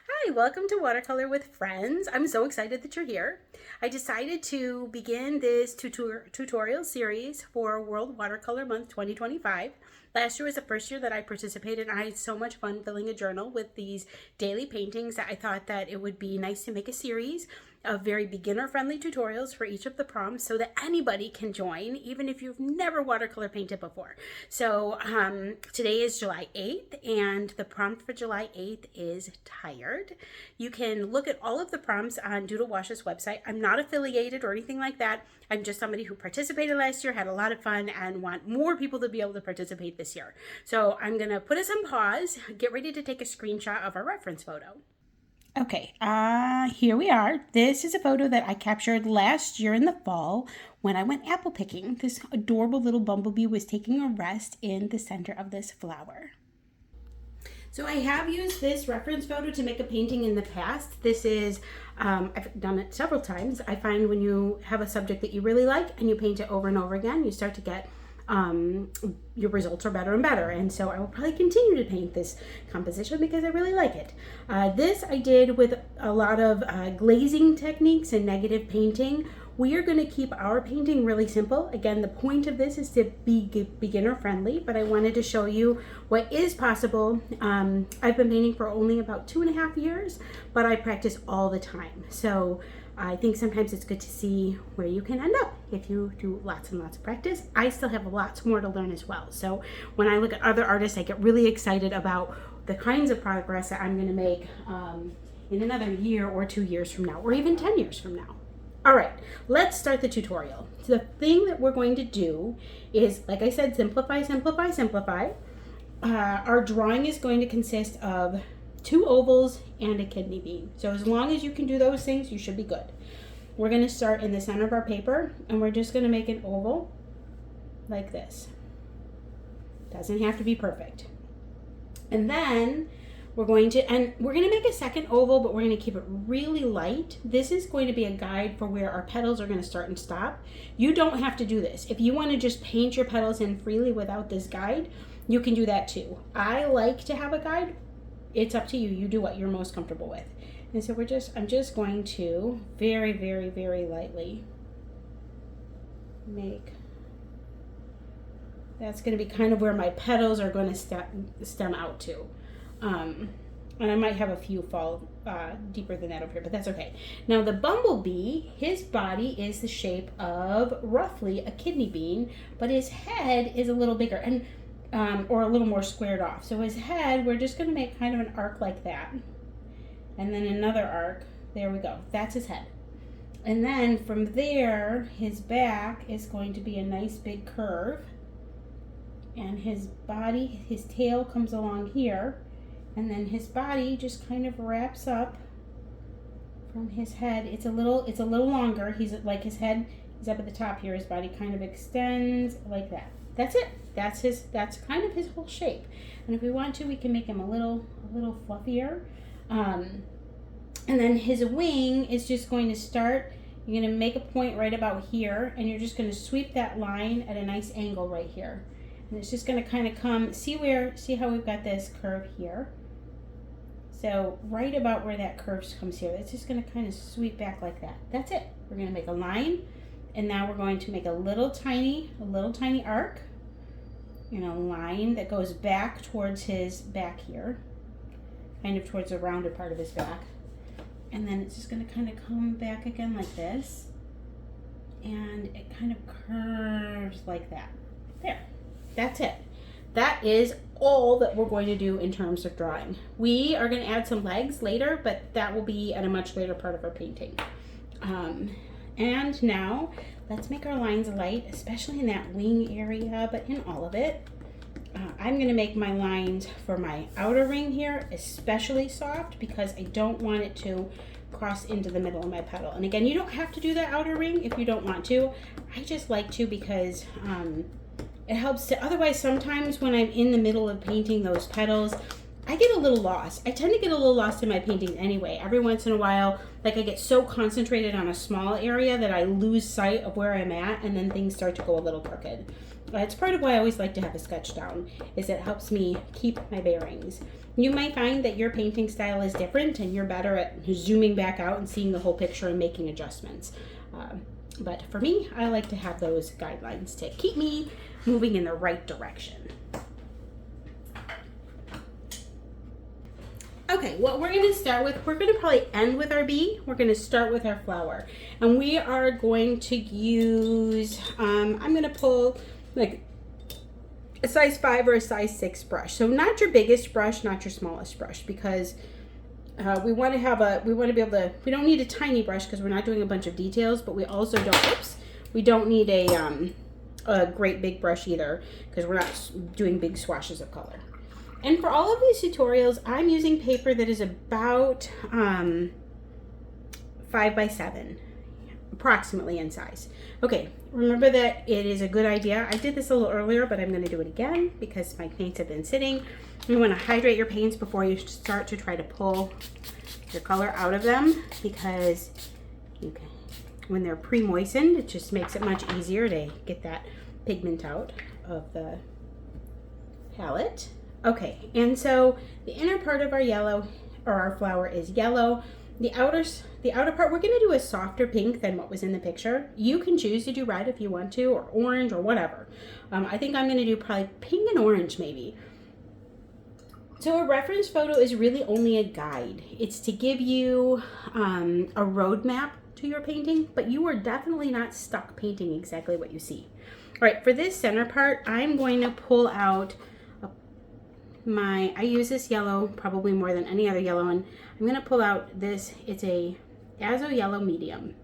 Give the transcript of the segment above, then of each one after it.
Hi, welcome to Watercolor with Friends. I'm so excited that you're here. I decided to begin this tutorial series for World Watercolor Month 2025. Last year was the first year that I participated, and I had so much fun filling a journal with these daily paintings that I thought that it would be nice to make a series of very beginner-friendly tutorials for each of the prompts so that anybody can join, even if you've never watercolor painted before. So today is July 8th, and the prompt for July 8th is tired. You can look at all of the prompts on Doodle Wash's website. I'm not affiliated or anything like that. I'm just somebody who participated last year, had a lot of fun, and want more people to be able to participate this year. So I'm going to put us on pause, get ready to take a screenshot of our reference photo. Okay, here we are. This is a photo that I captured last year in the fall when I went apple picking. This adorable little bumblebee was taking a rest in the center of this flower. So I have used this reference photo to make a painting in the past. This is, I've done it several times. I find when you have a subject that you really like and you paint it over and over again, you start to get your results are better and better. And so I will probably continue to paint this composition because I really like it. This I did with a lot of glazing techniques and negative painting. We are going to keep our painting really simple. Again, the point of this is to be beginner friendly, but I wanted to show you what is possible. I've been painting for only about 2.5 years, but I practice all the time. So I think sometimes it's good to see where you can end up if you do lots and lots of practice. I still have lots more to learn as well. So when I look at other artists, I get really excited about the kinds of progress that I'm going to make in another year or 2 years from now, or even 10 years from now. All right, let's start the tutorial. So the thing that we're going to do is, like I said, simplify, simplify, simplify. Our drawing is going to consist of 2 ovals and a kidney bean. So as long as you can do those things, you should be good. We're going to start in the center of our paper, and we're just going to make an oval like this. Doesn't have to be perfect. And then we're going to make a second oval, but we're going to keep it really light. This is going to be a guide for where our petals are going to start and stop. You don't have to do this. If you want to just paint your petals in freely without this guide, you can do that too. I like to have a guide. It's up to you. You do what you're most comfortable with. And so I'm just going to very, very, very lightly make, that's going to be kind of where my petals are going to stem out to. And I might have a few fall deeper than that over here, but that's okay. Now the bumblebee, his body is the shape of roughly a kidney bean, but his head is a little bigger and or a little more squared off. So his head, we're just going to make kind of an arc like that. And then another arc. There we go. That's his head. And then from there, his back is going to be a nice big curve. And his body, his tail comes along here. And then his body just kind of wraps up from his head. It's a little longer. He's like, his head is up at the top here. His body kind of extends like that. That's it. That's kind of his whole shape. And if we want to, we can make him a little fluffier. And then his wing is just going to start. You're going to make a point right about here, and you're just going to sweep that line at a nice angle right here. And it's just going to kind of come, see how we've got this curve here. So right about where that curve comes here, it's just going to kind of sweep back like that. That's it. We're going to make a line, and now we're going to make a little tiny arc, and a line that goes back towards his back here, kind of towards the rounded part of his back. And then it's just going to kind of come back again like this, and it kind of curves like that. There. That's it. That is all that we're going to do in terms of drawing. We are going to add some legs later, but that will be at a much later part of our painting. And now let's make our lines light, especially in that wing area, but in all of it. I'm going to make my lines for my outer ring here especially soft because I don't want it to cross into the middle of my petal. And again, you don't have to do that outer ring if you don't want to. I just like to because it helps to, otherwise sometimes when I'm in the middle of painting those petals, I get a little lost. I tend to get a little lost in my paintings anyway. Every once in a while, like I get so concentrated on a small area that I lose sight of where I'm at, and then things start to go a little crooked. It's part of why I always like to have a sketch down, is it helps me keep my bearings. You might find that your painting style is different and you're better at zooming back out and seeing the whole picture and making adjustments. But for me, I like to have those guidelines to keep me moving in the right direction. Okay, what we're going to start with, we're going to probably end with our bee. We're going to start with our flower. And we are going to use, I'm going to pull like a size 5 or a size 6 brush. So not your biggest brush, not your smallest brush, because we want to be able to, we don't need a tiny brush because we're not doing a bunch of details, but we also don't, we don't need a great big brush either because we're not doing big swashes of color. And for all of these tutorials, I'm using paper that is about 5 by 7, approximately in size. Okay, remember that it is a good idea. I did this a little earlier, but I'm going to do it again because my paints have been sitting. You want to hydrate your paints before you start to try to pull your color out of them, because when they're pre-moistened, it just makes it much easier to get that pigment out of the palette. Okay, and so the inner part of our yellow, or our flower, is yellow. The outer part, we're going to do a softer pink than what was in the picture. You can choose to do red if you want to, or orange, or whatever. I think I'm going to do probably pink and orange maybe. So a reference photo is really only a guide. It's to give you a roadmap to your painting, but you are definitely not stuck painting exactly what you see. All right, for this center part, I'm going to pull out I use this yellow probably more than any other yellow, and I'm going to pull out this, it's a Azo Yellow Medium.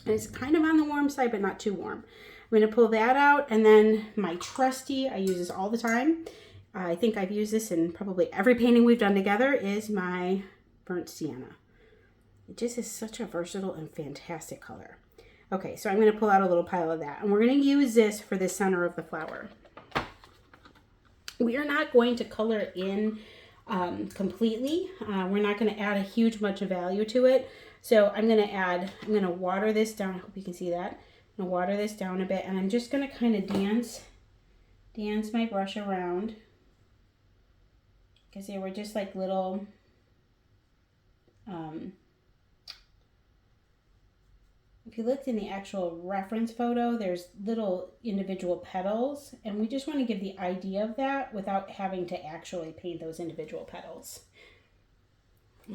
And it's kind of on the warm side, but not too warm. I'm going to pull that out, and then my trusty, I use this all the time. I think I've used this in probably every painting we've done together, is my Burnt Sienna. It just is such a versatile and fantastic color. Okay, so I'm going to pull out a little pile of that, and we're going to use this for the center of the flower. We are not going to color in completely. We're not going to add a huge much of value to it. So I'm going to water this down. I hope you can see that. I'm going to water this down a bit, and I'm just going to kind of dance my brush around. Because they were just like little, if you looked in the actual reference photo, there's little individual petals, and we just want to give the idea of that without having to actually paint those individual petals.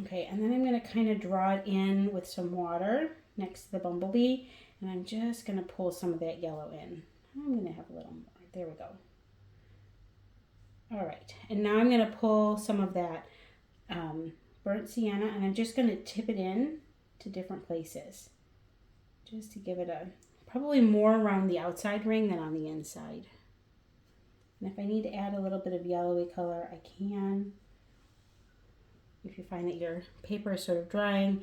Okay, and then I'm going to kind of draw it in with some water next to the bumblebee, and I'm just going to pull some of that yellow in. I'm going to have a little more. There we go. All right, and now I'm going to pull some of that burnt sienna, and I'm just going to tip it in to different places, just to give it probably more around the outside ring than on the inside. And if I need to add a little bit of yellowy color, I can. If you find that your paper is sort of drying,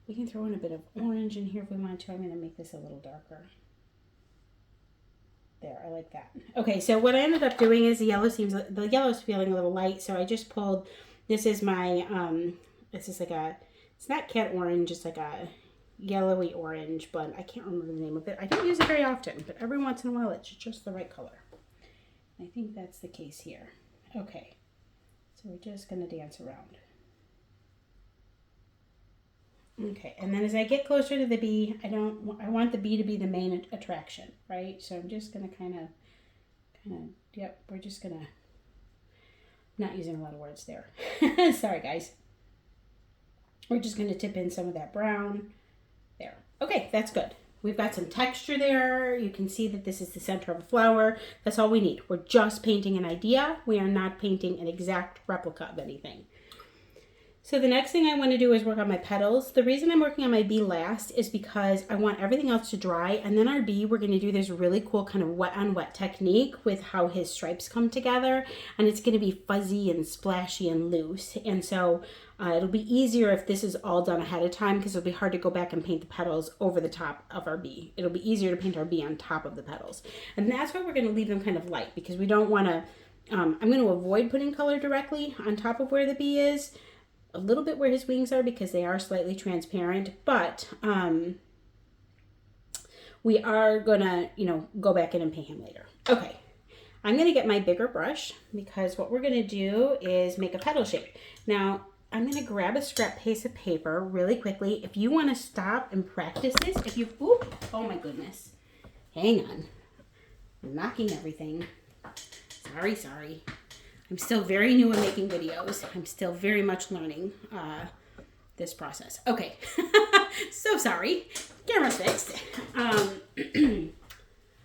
we can throw in a bit of orange in here if we want to. I'm going to make this a little darker. There, I like that. Okay, so what I ended up doing is the yellow's feeling a little light, so I just pulled, this is my, this is like it's not cat orange, it's like a yellowy orange, but I can't remember the name of it. I don't use it very often, but every once in a while it's just the right color. I think that's the case here. Okay, so we're just going to dance around. Okay, and then as I get closer to the bee, I want the bee to be the main attraction, right? So I'm just going to kind of, yep, we're just going to, not using a lot of words there. Sorry, guys. We're just going to tip in some of that brown. There. Okay, that's good. We've got some texture there. You can see that this is the center of a flower. That's all we need. We're just painting an idea. We are not painting an exact replica of anything. So the next thing I want to do is work on my petals. The reason I'm working on my bee last is because I want everything else to dry, and then our bee, we're going to do this really cool kind of wet on wet technique with how his stripes come together, and it's going to be fuzzy and splashy and loose. And so it'll be easier if this is all done ahead of time, because it'll be hard to go back and paint the petals over the top of our bee. It'll be easier to paint our bee on top of the petals. And that's why we're going to leave them kind of light, because we don't want to, I'm going to avoid putting color directly on top of where the bee is. A little bit where his wings are, because they are slightly transparent, but we are gonna, you know, go back in and paint him later. Okay, I'm gonna get my bigger brush because what we're gonna do is make a petal shape. Now, I'm gonna grab a scrap piece of paper really quickly. If you wanna stop and practice this, if you, oop, oh my goodness, hang on, I'm knocking everything. Sorry. I'm still very new in making videos. I'm still very much learning this process. Okay, so sorry. Camera's fixed. I'm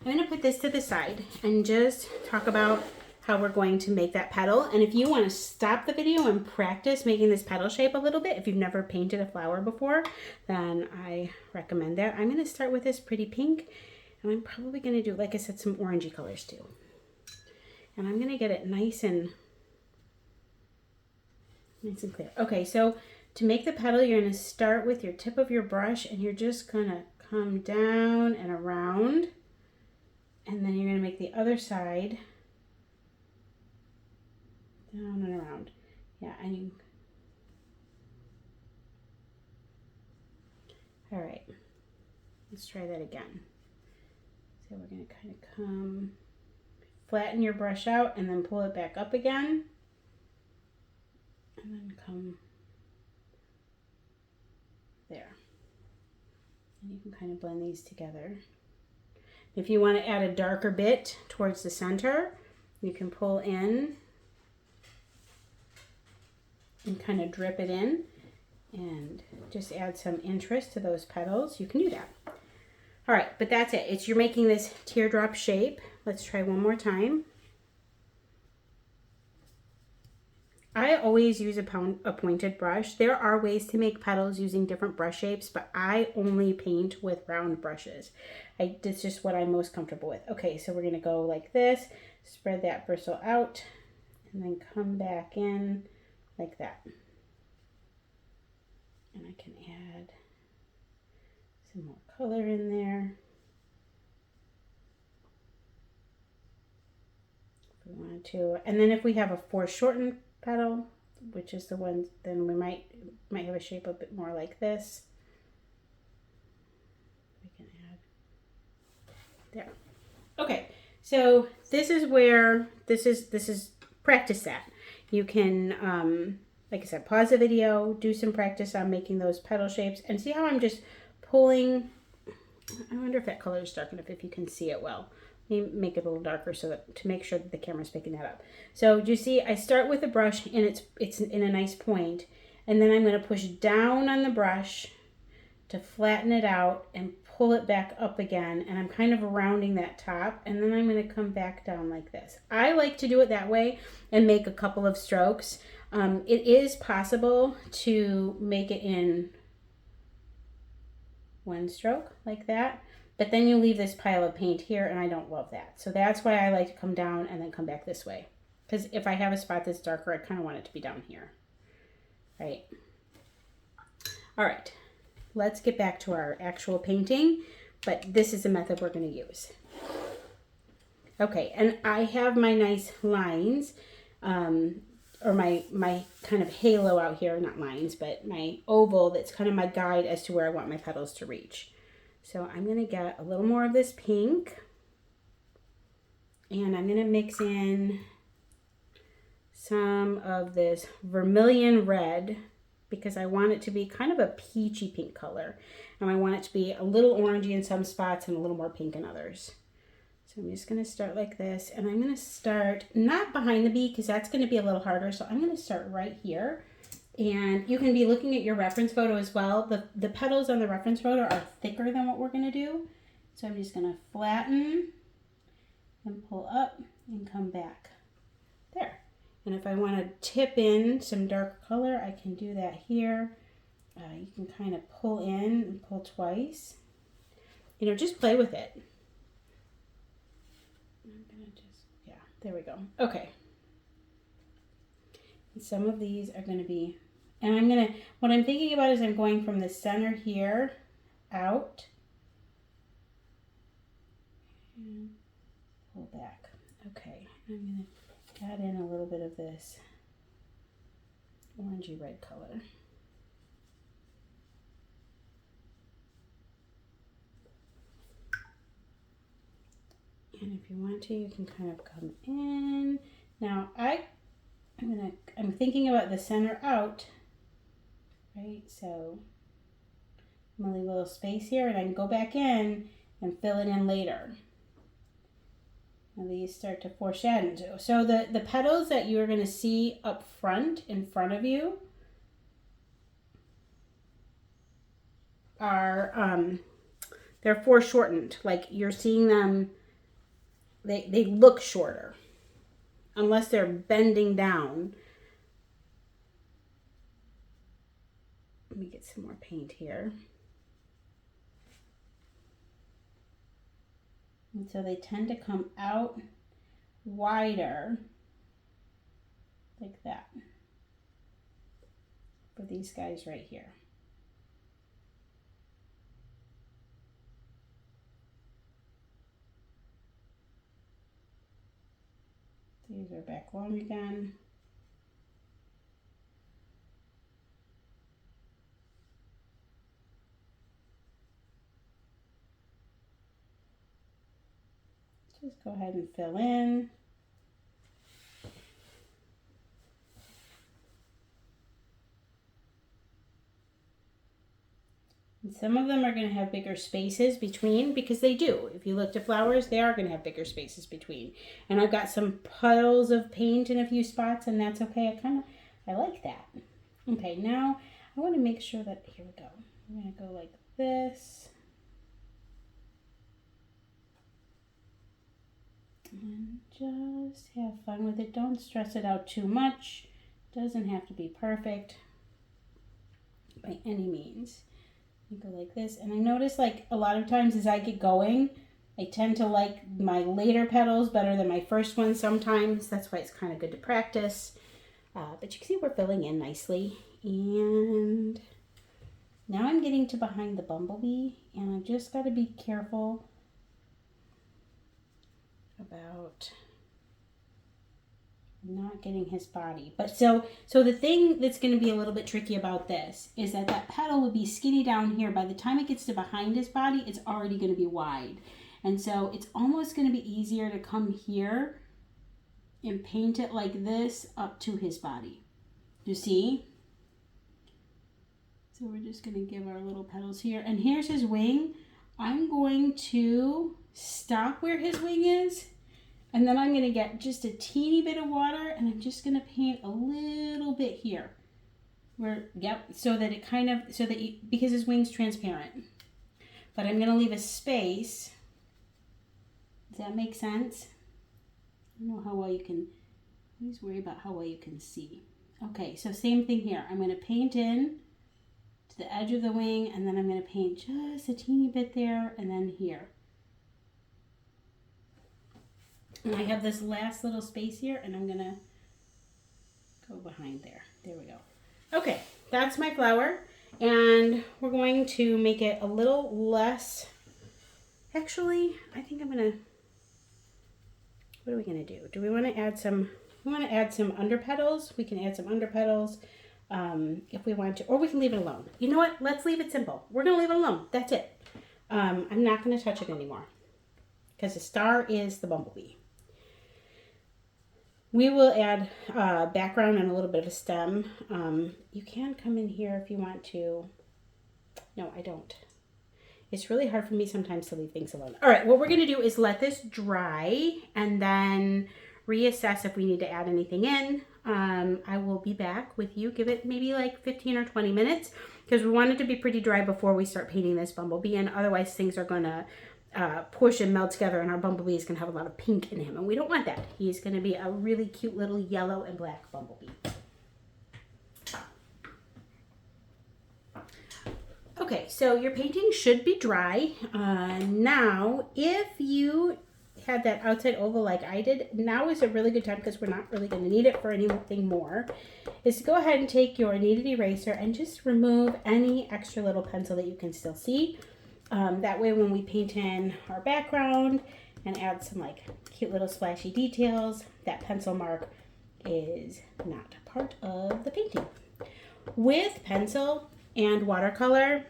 gonna put this to the side and just talk about how we're going to make that petal. And if you want to stop the video and practice making this petal shape a little bit, if you've never painted a flower before, then I recommend that. I'm gonna start with this pretty pink, and I'm probably gonna do, like I said, some orangey colors too. And I'm gonna get it nice and clear. Okay, so to make the petal, you're gonna start with your tip of your brush and you're just gonna come down and around. And then you're gonna make the other side down and around. Yeah, and you, all right, let's try that again. So we're gonna kind of come, flatten your brush out and then pull it back up again. And then come there. And you can kind of blend these together. If you want to add a darker bit towards the center, you can pull in and kind of drip it in and just add some interest to those petals. You can do that. All right, but that's it. You're making this teardrop shape. Let's try one more time. I always use a pointed brush. There are ways to make petals using different brush shapes, but I only paint with round brushes. It's just what I'm most comfortable with. Okay, so we're gonna go like this, spread that bristle out, and then come back in like that. And I can add some more color in there. If we wanted to. And then if we have a foreshortened petal, which is the one, then we might have a shape a bit more like this. We can add there. Okay, so this is where this is practice that. You can like I said, pause the video, do some practice on making those petal shapes, and see how I'm just pulling. I wonder if that color is dark enough, if you can see it well. Make it a little darker so that to make sure that the camera's picking that up. So do you see, I start with the brush and it's in a nice point, and then I'm going to push down on the brush to flatten it out and pull it back up again, and I'm kind of rounding that top, and then I'm going to come back down like this. I like to do it that way and make a couple of strokes. It is possible to make it in one stroke like that, but then you leave this pile of paint here, and I don't love that. So that's why I like to come down and then come back this way. Because if I have a spot that's darker, I kind of want it to be down here. Right? All right. Let's get back to our actual painting, but this is the method we're going to use. Okay, and I have my nice lines, or my kind of halo out here, not lines, but my oval that's kind of my guide as to where I want my petals to reach. So I'm going to get a little more of this pink, and I'm going to mix in some of this vermilion red because I want it to be kind of a peachy pink color, and I want it to be a little orangey in some spots and a little more pink in others. So I'm just going to start like this, and I'm going to start not behind the bee because that's going to be a little harder, so I'm going to start right here. And you can be looking at your reference photo as well. The petals on the reference photo are thicker than what we're going to do. So I'm just going to flatten and pull up and come back there. And if I want to tip in some dark color, I can do that here. You can kind of pull in and pull twice. You know, just play with it. I'm going to just, yeah, there we go. Okay. And some of these are going to be, and I'm going to, what I'm thinking about is I'm going from the center here out and pull back. Okay, I'm going to add in a little bit of this orangey red color. And if you want to, you can kind of come in. Now I'm thinking about the center out, right? So I'm gonna leave a little space here and I can go back in and fill it in later. And these start to foreshadow. So the petals that you're gonna see up front, in front of you, are, they're foreshortened. Like you're seeing them, they look shorter. Unless they're bending down. Let me get some more paint here. And so they tend to come out wider, like that, for these guys right here. These are back long again. Just go ahead and fill in. And some of them are going to have bigger spaces between, because they do. If you looked at flowers, they are going to have bigger spaces between. And I've got some puddles of paint in a few spots, and that's okay. I like that. Okay, now I want to make sure that, here we go. I'm going to go like this. And just have fun with it. Don't stress it out too much. Doesn't have to be perfect by any means. You go like this, and I notice like a lot of times as I get going, I tend to like my later petals better than my first ones sometimes. That's why it's kind of good to practice. But you can see we're filling in nicely. And now I'm getting to behind the bumblebee, and I just got to be careful about not getting his body. But so the thing that's going to be a little bit tricky about this is that petal will be skinny down here. By the time it gets to behind his body, it's already going to be wide. And so it's almost going to be easier to come here and paint it like this up to his body. You see? So we're just going to give our little petals here. And here's his wing. I'm going to stop where his wing is, and then I'm going to get just a teeny bit of water, and I'm just going to paint a little bit here. So that it kind of, because his wing's transparent. But I'm going to leave a space. Does that make sense? I don't know how well you can, always worry about how well you can see. Okay, so same thing here. I'm going to paint in to the edge of the wing, and then I'm going to paint just a teeny bit there, and then here. And I have this last little space here, and I'm going to go behind there. There we go. Okay, that's my flower, and we're going to make it a little less, actually, I think I'm going to, what are we going to do? Do we want to add some, underpetals? We can add some underpetals if we want to, or we can leave it alone. You know what? Let's leave it simple. We're going to leave it alone. That's it. I'm not going to touch it anymore because the star is the bumblebee. We will add background and a little bit of a stem. You can come in here if you want to. No, I don't. It's really hard for me sometimes to leave things alone. All right, what we're going to do is let this dry and then reassess if we need to add anything in. I will be back with you. Give it maybe like 15 or 20 minutes because we want it to be pretty dry before we start painting this bumblebee, and otherwise things are going to push and melt together, and our bumblebee is going to have a lot of pink in him, and we don't want that. He's going to be a really cute little yellow and black bumblebee. Okay, so your painting should be dry. Now, if you had that outside oval like I did, now is a really good time, because we're not really going to need it for anything more, is to go ahead and take your kneaded eraser and just remove any extra little pencil that you can still see. That way when we paint in our background and add some like cute little splashy details, that pencil mark is not part of the painting. With pencil and watercolor,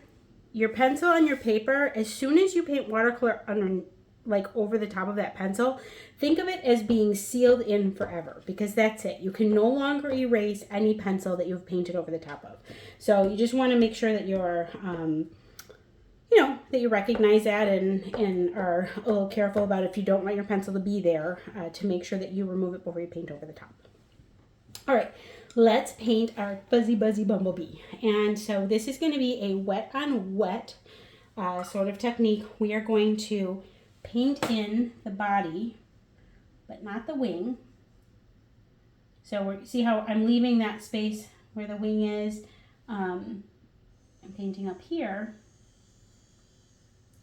your pencil on your paper, as soon as you paint watercolor like over the top of that pencil, think of it as being sealed in forever, because that's it. You can no longer erase any pencil that you've painted over the top of. So you just want to make sure that you're, you know, that you recognize that and are a little careful about if you don't want your pencil to be there, to make sure that you remove it before you paint over the top. All right, let's paint our fuzzy buzzy bumblebee. And so this is going to be a wet on wet sort of technique. We are going to paint in the body, but not the wing. So see how I'm leaving that space where the wing is. I'm painting up here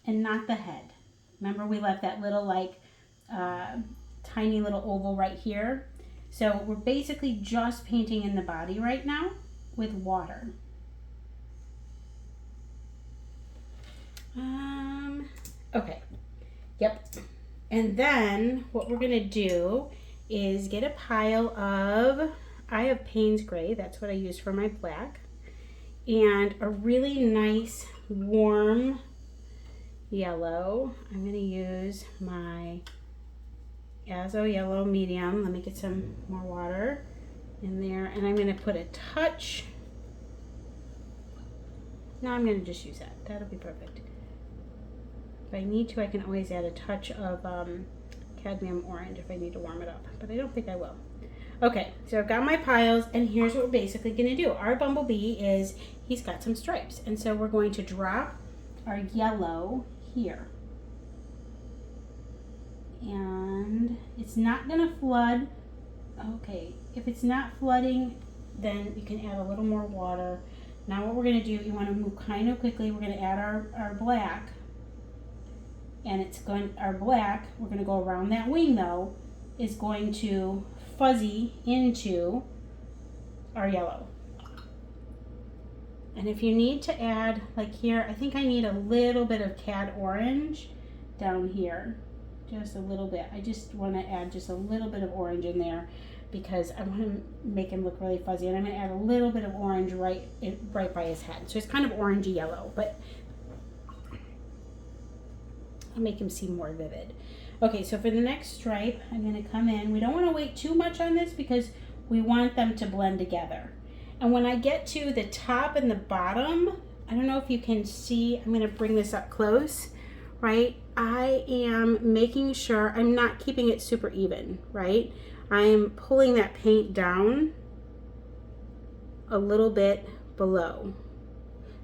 and not the head. Remember, we left that little like tiny little oval right here. So we're basically just painting in the body right now with water. Okay. Yep. And then what we're going to do is get a pile of, I have Payne's Gray, that's what I use for my black, and a really nice warm yellow. I'm going to use my Azo Yellow Medium. Let me get some more water in there, and I'm going to put a touch. No, I'm going to just use that. That'll be perfect. If I need to, I can always add a touch of cadmium orange if I need to warm it up, but I don't think I will. Okay, so I've got my piles, and here's what we're basically going to do. Our bumblebee is, he's got some stripes, and so we're going to drop our yellow here. And it's not going to flood. Okay, if it's not flooding, then you can add a little more water. Now what we're going to do, you want to move kind of quickly. We're going to add our black. And it's going, our black, we're going to go around that wing though, is going to fuzzy into our yellow. And if you need to add, like here, I think I need a little bit of cad orange down here. Just a little bit. I just want to add just a little bit of orange in there because I want to make him look really fuzzy. And I'm going to add a little bit of orange right by his head. So it's kind of orangey yellow, but I'll make him seem more vivid. Okay, so for the next stripe, I'm going to come in. We don't want to wait too much on this because we want them to blend together. And when I get to the top and the bottom, I don't know if you can see, I'm going to bring this up close, right? I am making sure I'm not keeping it super even, right? I'm pulling that paint down a little bit below.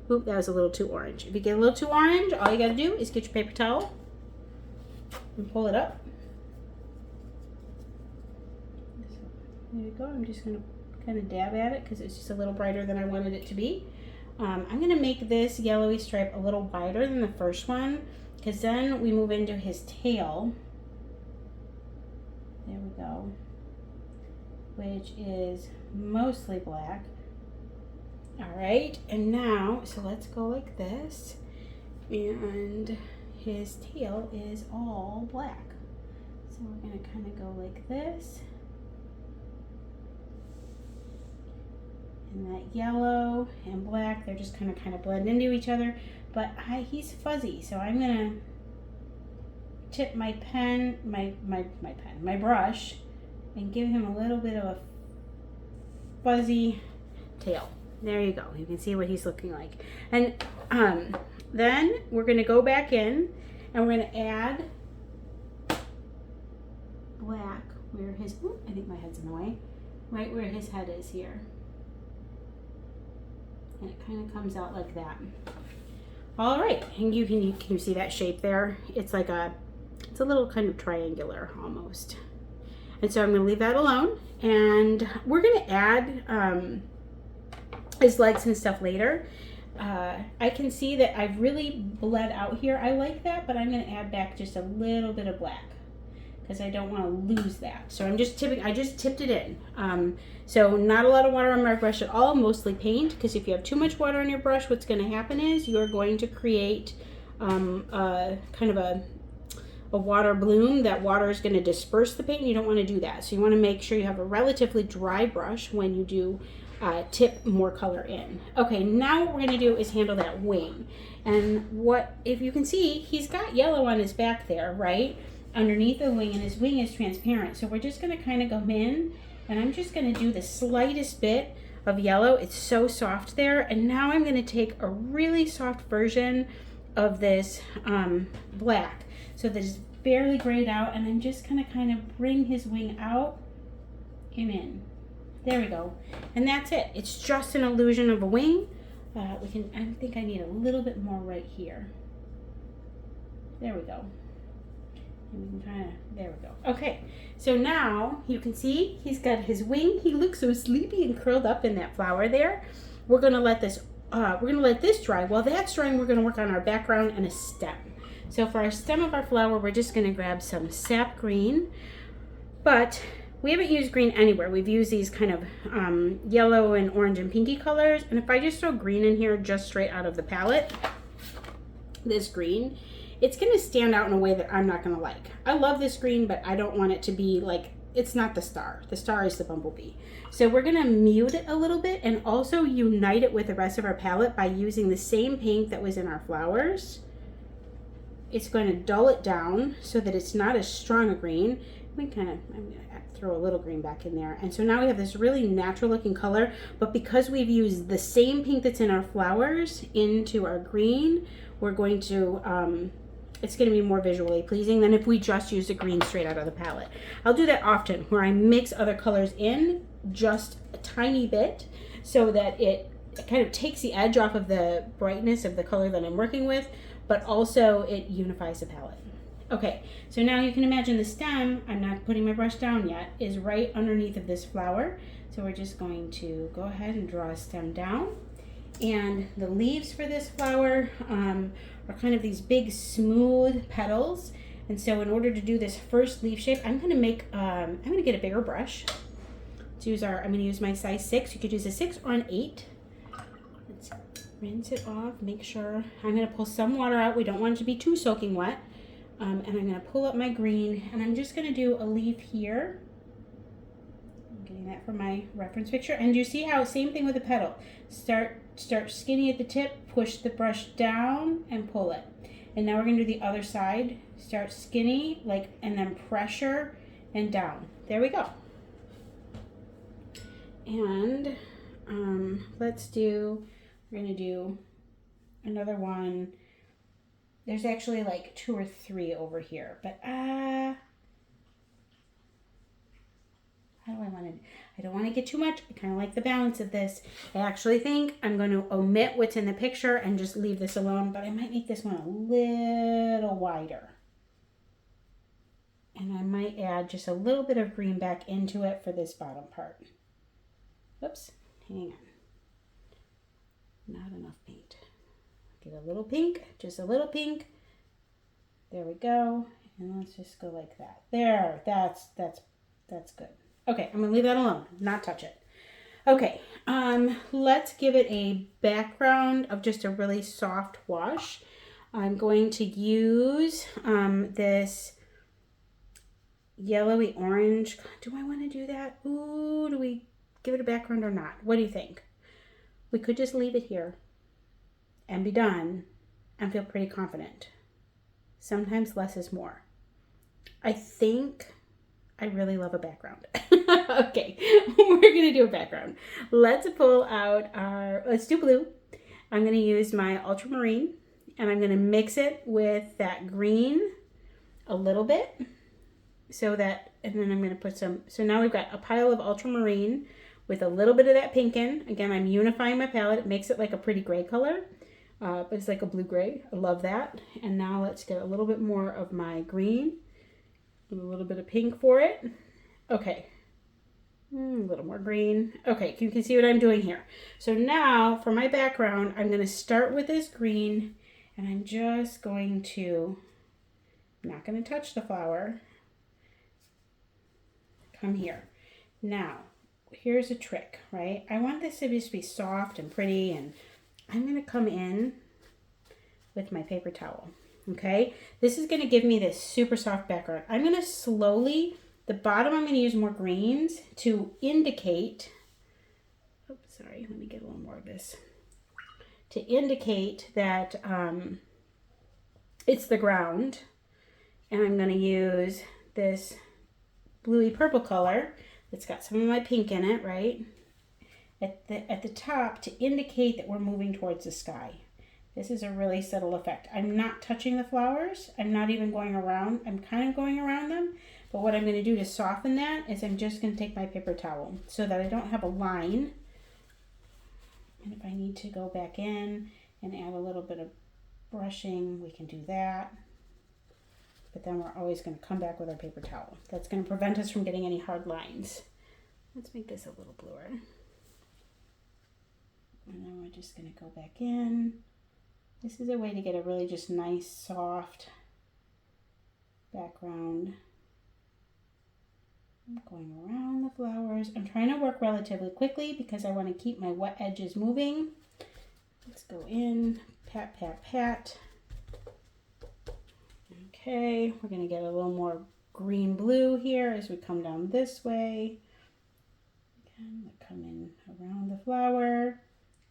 Oop, that was a little too orange. If you get a little too orange, all you got to do is get your paper towel and pull it up. There you go. I'm just going to kind of dab at it because it's just a little brighter than I wanted it to be. I'm going to make this yellowy stripe a little wider than the first one because then we move into his tail. There we go. Which is mostly black. All right, and now, so let's go like this, and his tail is all black. So we're gonna kind of go like this. And that yellow and black, they're just kind of blend into each other, but he's fuzzy, so I'm gonna tip my pen, my brush, and give him a little bit of a fuzzy tail. There you go. You can see what he's looking like. And then we're going to go back in and we're going to add black where his, ooh, I think my head's in the way, right where his head is here. And it kind of comes out like that. All right. And can you see that shape there? It's like it's a little kind of triangular almost. And so I'm going to leave that alone. And we're going to add his legs and stuff later. I can see that I've really bled out here. I like that, but I'm going to add back just a little bit of black because I don't want to lose that. So I'm just tipping, I just tipped it in. So not a lot of water on my brush at all, mostly paint, because if you have too much water on your brush, what's going to happen is you're going to create kind of a water bloom. That water is going to disperse the paint, and you don't want to do that. So you want to make sure you have a relatively dry brush when you do tip more color in. Okay, now what we're gonna do is handle that wing. And what, if you can see, he's got yellow on his back there, right? Underneath the wing, and his wing is transparent. So we're just gonna kind of go in, and I'm just gonna do the slightest bit of yellow. It's so soft there. And now I'm gonna take a really soft version of this black, so that it's barely grayed out, and I'm just gonna kind of bring his wing out and in. There we go. And that's it. It's just an illusion of a wing. I think I need a little bit more right here. There we go. And we can there we go. Okay, so now you can see he's got his wing. He looks so sleepy and curled up in that flower there. We're gonna let this dry. While that's drying, we're gonna work on our background and a stem. So for our stem of our flower, we're just gonna grab some sap green, but we haven't used green anywhere. We've used these kind of yellow and orange and pinky colors. And if I just throw green in here just straight out of the palette, this green, it's gonna stand out in a way that I'm not gonna like. I love this green, but I don't want it to be like, it's not the star. The star is the bumblebee. So we're gonna mute it a little bit and also unite it with the rest of our palette by using the same pink that was in our flowers. It's going to dull it down so that it's not as strong a green. I'm gonna throw a little green back in there. And so now we have this really natural looking color, but because we've used the same pink that's in our flowers into our green, we're going to, it's gonna be more visually pleasing than if we just use the green straight out of the palette. I'll do that often, where I mix other colors in just a tiny bit so that it kind of takes the edge off of the brightness of the color that I'm working with, but also it unifies the palette. Okay, so now you can imagine the stem, I'm not putting my brush down yet, is right underneath of this flower. So we're just going to go ahead and draw a stem down. And the leaves for this flower are kind of these big smooth petals. And so in order to do this first leaf shape, I'm gonna get a bigger brush. I'm gonna use my size 6. You could use a 6 or an 8. Let's rinse it off, make sure. I'm gonna pull some water out. We don't want it to be too soaking wet. And I'm gonna pull up my green, and I'm just gonna do a leaf here. I'm getting that from my reference picture. And you see how, same thing with the petal. Start skinny at the tip, push the brush down and pull it. And now we're gonna do the other side. Start skinny, and then pressure and down. There we go. And we're gonna do another one. There's actually 2 or 3 over here, but how do I want to? I don't want to get too much. I kind of like the balance of this. I actually think I'm going to omit what's in the picture and just leave this alone, but I might make this one a little wider. And I might add just a little bit of green back into it for this bottom part. Oops, hang on. Not enough paint. Get a little pink, just a little pink. There we go. And let's just go like that. There, that's good. Okay, I'm gonna leave that alone, not touch it. Okay, let's give it a background of just a really soft wash. I'm going to use this yellowy orange. Do I want to do that? Ooh, do we give it a background or not? What do you think? We could just leave it here and be done and feel pretty confident. Sometimes less is more. I think I really love a background. Okay, we're gonna do a background. Let's pull out let's do blue. I'm gonna use my ultramarine and I'm gonna mix it with that green a little bit and then I'm gonna put some, so now we've got a pile of ultramarine with a little bit of that pink in. Again, I'm unifying my palette. It makes it like a pretty gray color. But it's like a blue-gray. I love that. And now let's get a little bit more of my green and a little bit of pink for it. Okay, a little more green. Okay, you can see what I'm doing here. So now for my background, I'm going to start with this green and I'm just going to, I'm not going to touch the flower. Come here. Now, here's a trick, right? I want this to just be soft and pretty, and I'm going to come in with my paper towel, okay? This is going to give me this super soft background. I'm going to slowly, the bottom I'm going to use more greens to indicate, oops, sorry, let me get a little more of this, to indicate that it's the ground. And I'm going to use this bluey purple color that's got some of my pink in it, right? At the top to indicate that we're moving towards the sky. This is a really subtle effect. I'm not touching the flowers. I'm not even going around. I'm kind of going around them. But what I'm going to do to soften that is I'm just going to take my paper towel so that I don't have a line. And if I need to go back in and add a little bit of brushing, we can do that. But then we're always going to come back with our paper towel. That's going to prevent us from getting any hard lines. Let's make this a little bluer. And then we're just going to go back in. This is a way to get a really just nice, soft background. I'm going around the flowers. I'm trying to work relatively quickly because I want to keep my wet edges moving. Let's go in, pat, pat, pat. Okay, we're going to get a little more green-blue here as we come down this way. Again, we'll come in around the flower.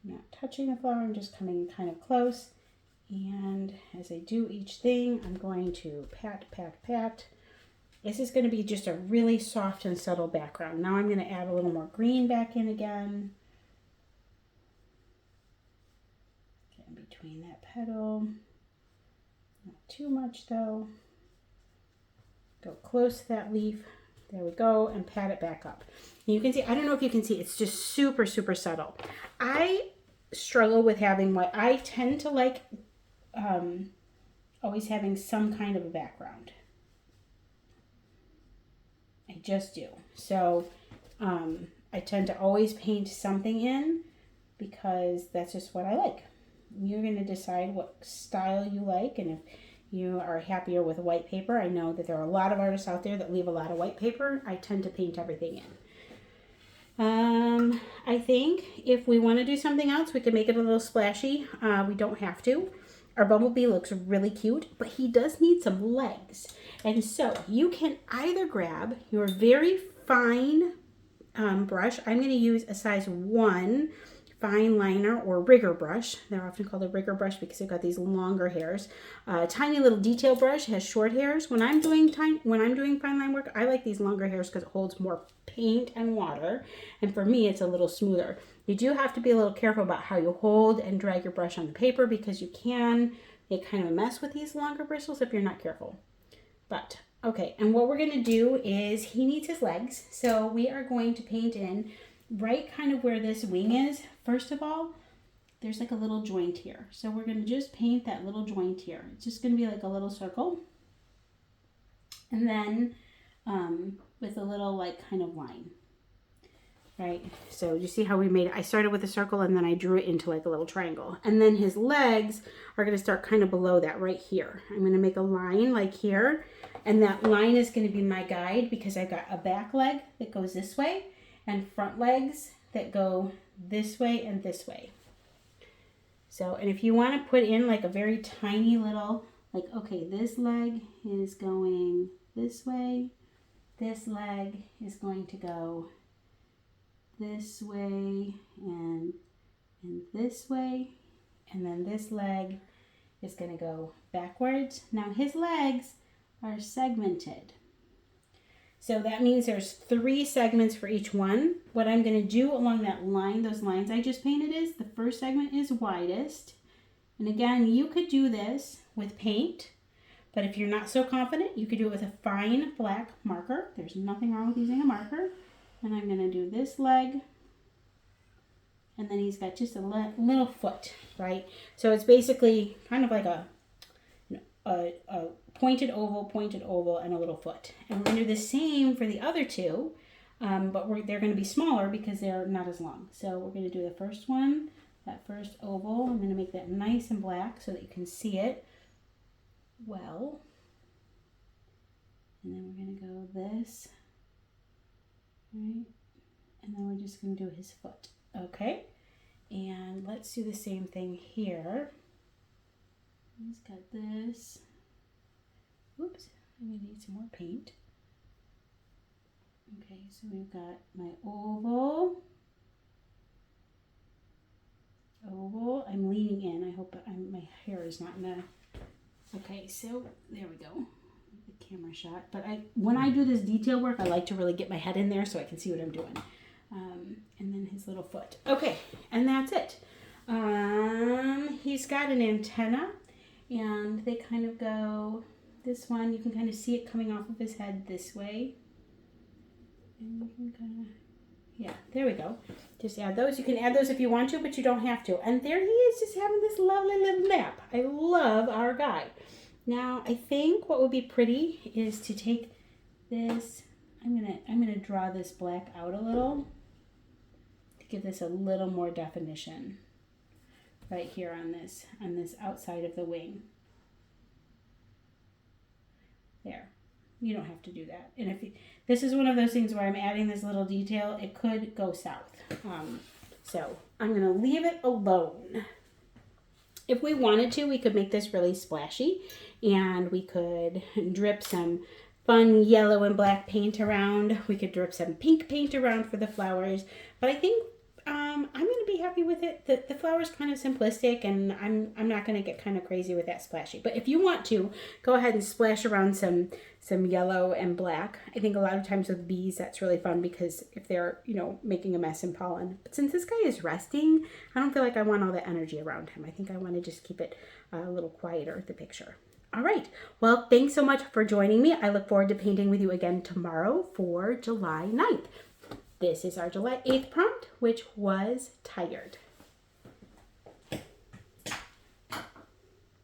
I'm not touching the flower, I'm just coming kind of close. And as I do each thing, I'm going to pat, pat, pat. This is going to be just a really soft and subtle background. Now I'm going to add a little more green back in again. Get in between that petal. Not too much though. Go close to that leaf. There we go, and pat it back up. And you can see, I don't know if you can see, it's just super, super subtle. I struggle with having what I tend to like always having some kind of a background. I just do. So I tend to always paint something in because that's just what I like. You're going to decide what style you like, and if you are happier with white paper, I know that there are a lot of artists out there that leave a lot of white paper. I tend to paint everything in. I think if we want to do something else, we can make it a little splashy. We don't have to. Our bumblebee looks really cute, but he does need some legs. And so you can either grab your very fine brush. I'm going to use a size 1 fine liner or rigger brush. They're often called a rigger brush because they've got these longer hairs. Tiny little detail brush has short hairs. When I'm doing fine line work, I like these longer hairs because it holds more paint and water. And for me, it's a little smoother. You do have to be a little careful about how you hold and drag your brush on the paper because you can make kind of a mess with these longer bristles if you're not careful. But okay, and what we're going to do is he needs his legs. So we are going to paint in right kind of where this wing is. First of all, there's like a little joint here. So we're going to just paint that little joint here. It's just going to be like a little circle. And then with a little like kind of line. Right, so you see how we made it? I started with a circle and then I drew it into like a little triangle. And then his legs are going to start kind of below that right here. I'm going to make a line like here. And that line is going to be my guide because I've got a back leg that goes this way and front legs that go this way and this way. So, and if you want to put in like a very tiny little, like, okay, this leg is going this way. This leg is going to go this way and this way, and then this leg is going to go backwards. Now his legs are segmented, so that means there's 3 segments for each one. What I'm going to do along that line, those lines I just painted, is the first segment is widest. And again, you could do this with paint, but if you're not so confident, you could do it with a fine black marker. There's nothing wrong with using a marker. And I'm going to do this leg, and then he's got just a little foot, right? So it's basically kind of like a pointed oval, and a little foot. And we're going to do the same for the other 2, but they're going to be smaller because they're not as long. So we're going to do the first one, that first oval. I'm going to make that nice and black so that you can see it well. And then we're going to go this. Right, and then we're just going to do his foot. Okay, and let's do the same thing here. He's got this. Oops, I'm going to need some more paint. Okay, so we've got my oval, oval. I'm leaning in. I hope my hair is not in the... Okay, so there we go. The camera shot. But when I do this detail work, I like to really get my head in there so I can see what I'm doing. And then his little foot. Okay, and that's it. He's got an antenna, and they kind of go... This one, you can kind of see it coming off of his head this way. And you can kind of... Yeah, there we go. Just add those. You can add those if you want to, but you don't have to. And there he is, just having this lovely little nap. I love our guy. Now, I think what would be pretty is to take this. I'm gonna draw this black out a little to give this a little more definition right here on this outside of the wing. There. You don't have to do that. And if this is one of those things where I'm adding this little detail, it could go south. So I'm going to leave it alone. If we wanted to, we could make this really splashy, and we could drip some fun yellow and black paint around. We could drip some pink paint around for the flowers. But I think I'm going to be happy with it. The flower's kind of simplistic, and I'm not going to get kind of crazy with that splashy. But if you want to, go ahead and splash around some yellow and black. I think a lot of times with bees, that's really fun because if they're, making a mess in pollen. But since this guy is resting, I don't feel like I want all that energy around him. I think I want to just keep it a little quieter, the picture. All right. Well, thanks so much for joining me. I look forward to painting with you again tomorrow for July 9th. This is our July 8th prompt, which was tired.